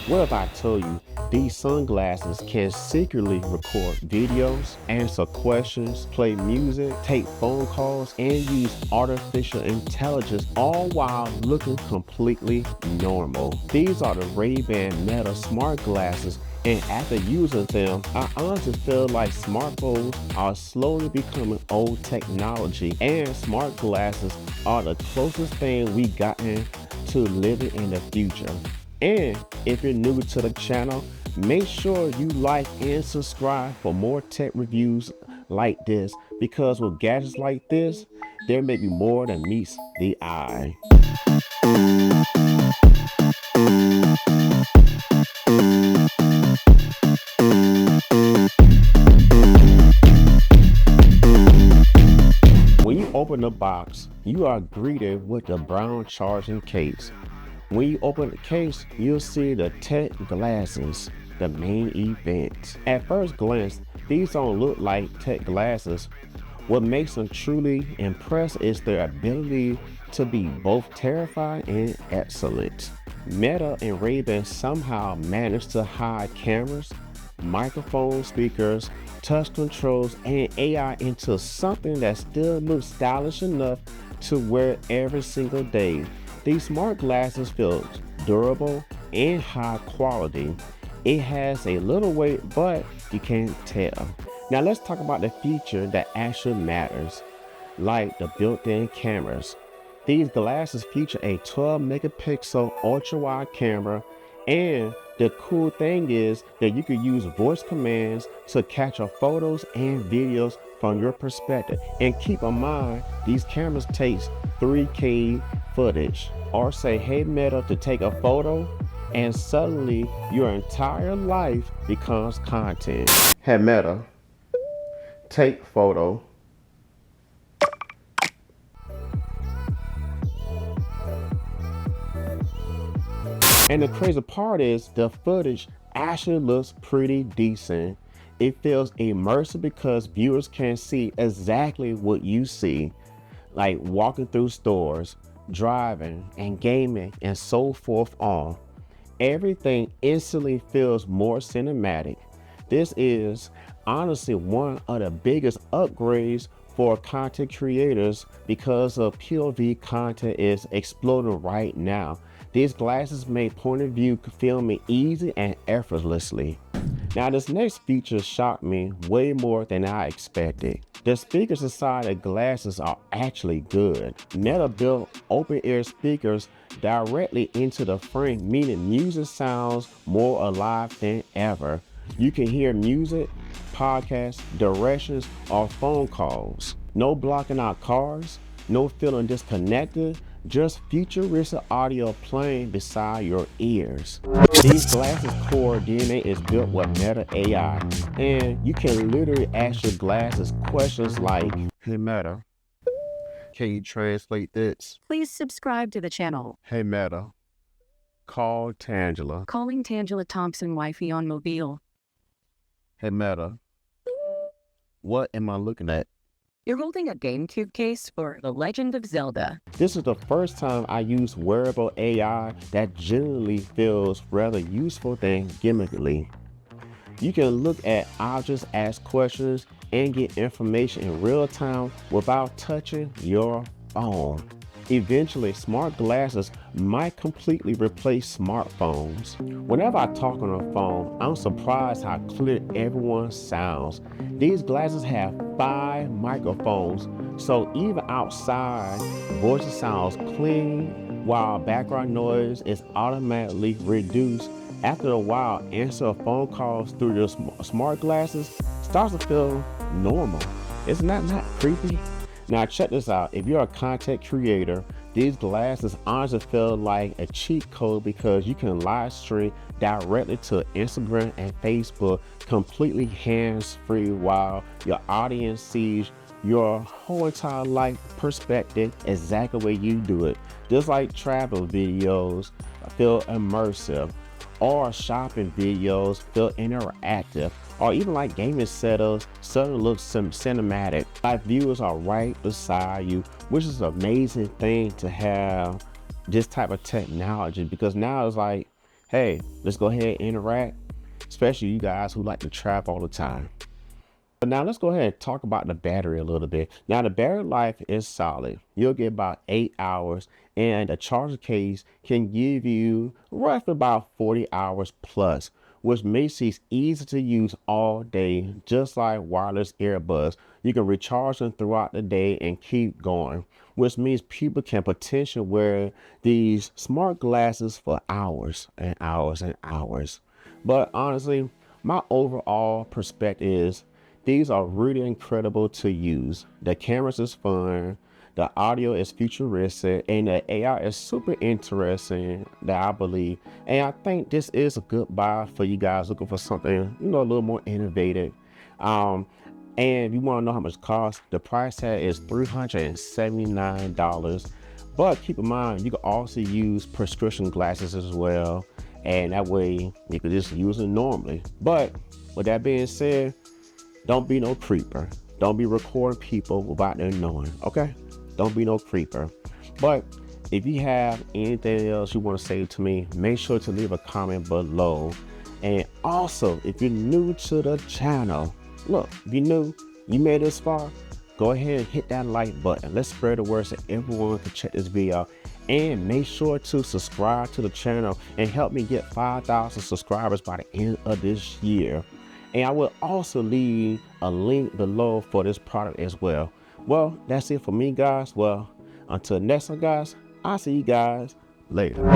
What if I told you these sunglasses can secretly record videos, answer questions, play music, take phone calls, and use artificial intelligence all while looking completely normal? These are the Ray-Ban Meta smart glasses, and after using them, I honestly feel like smartphones are slowly becoming old technology, and smart glasses are the closest thing we gotten to living in the future. And if you're new to the channel, make sure you like and subscribe for more tech reviews like this, because with gadgets like this, there may be more than meets the eye. When you open the box, you are greeted with the brown charging case. When you open the case, you'll see the tech glasses, the main event. At first glance, these don't look like tech glasses. What makes them truly impressive is their ability to be both terrifying and excellent. Meta and Ray-Ban somehow managed to hide cameras, microphone speakers, touch controls, and AI into something that still looks stylish enough to wear every single day. These smart glasses feel durable and high quality. It has a little weight, but you can't tell. Now let's talk about the feature that actually matters, like the built-in cameras. These glasses feature a 12 megapixel ultra-wide camera, and the cool thing is that you can use voice commands to capture photos and videos from your perspective. And keep in mind, these cameras take 3K footage. Or say, hey Meta, to take a photo, and suddenly your entire life becomes content. Hey Meta, take photo. And the crazy part is the footage actually looks pretty decent. It feels immersive because viewers can see exactly what you see, like walking through stores, driving, and gaming, and so forth on. Everything instantly feels more cinematic. This is honestly one of the biggest upgrades for content creators because of POV content is exploding right now. These glasses make point of view filming easy and effortlessly. Now this next feature shocked me way more than I expected. The speakers inside the glasses are actually good. Meta built open ear speakers directly into the frame, meaning music sounds more alive than ever. You can hear music, podcasts, directions, or phone calls. No blocking out cars, no feeling disconnected, just futuristic audio playing beside your ears. These glasses' core DNA is built with Meta AI, and you can literally ask your glasses questions like, hey Meta, can you translate this? Please subscribe to the channel. Hey Meta, call Tangela. Calling Tangela Thompson wifey on mobile. Hey Meta, what am I looking at? You're holding a GameCube case for The Legend of Zelda. This is the first time I use wearable AI that generally feels rather useful than gimmickly. You can look at objects, ask questions, and get information in real time without touching your phone. Eventually, smart glasses might completely replace smartphones. Whenever I talk on a phone, I'm surprised how clear everyone sounds. These glasses have 5 microphones, so even outside, voice sounds clean, while background noise is automatically reduced. After a while, answering phone calls through your smart glasses starts to feel normal. Isn't that not creepy? Now check this out, if you're a content creator, these glasses honestly feel like a cheat code because you can live stream directly to Instagram and Facebook completely hands-free while your audience sees your whole entire life perspective exactly the way you do it. Just like travel videos feel immersive, or shopping videos feel interactive, or even like gaming setups suddenly look cinematic, like viewers are right beside you, which is an amazing thing to have this type of technology, because now it's like, hey, let's go ahead and interact, especially you guys who like to travel all the time. But now let's go ahead and talk about the battery a little bit. Now the battery life is solid. You'll get about 8 hours, and the charger case can give you roughly about 40 hours plus, which makes it easy to use all day, just like wireless earbuds. You can recharge them throughout the day and keep going, which means people can potentially wear these smart glasses for hours and hours and hours. But honestly, my overall perspective is these are really incredible to use. The cameras is fun, the audio is futuristic, and the AI is super interesting that I believe. And I think this is a good buy for you guys looking for something, a little more innovative. Um, and if you want to know how much it costs, the price tag is $379. But keep in mind, you can also use prescription glasses as well. And that way you can just use it normally. But with that being said, don't be no creeper. Don't be recording people without them knowing, okay? Don't be no creeper. But if you have anything else you want to say to me, make sure to leave a comment below. And also, if you're new to the channel, look, if you're new, you made it this far, go ahead and hit that like button. Let's spread the word so everyone can check this video. And make sure to subscribe to the channel and help me get 5,000 subscribers by the end of this year. And I will also leave a link below for this product as well. Well, that's it for me, guys. Well, until next time, guys, I'll see you guys later.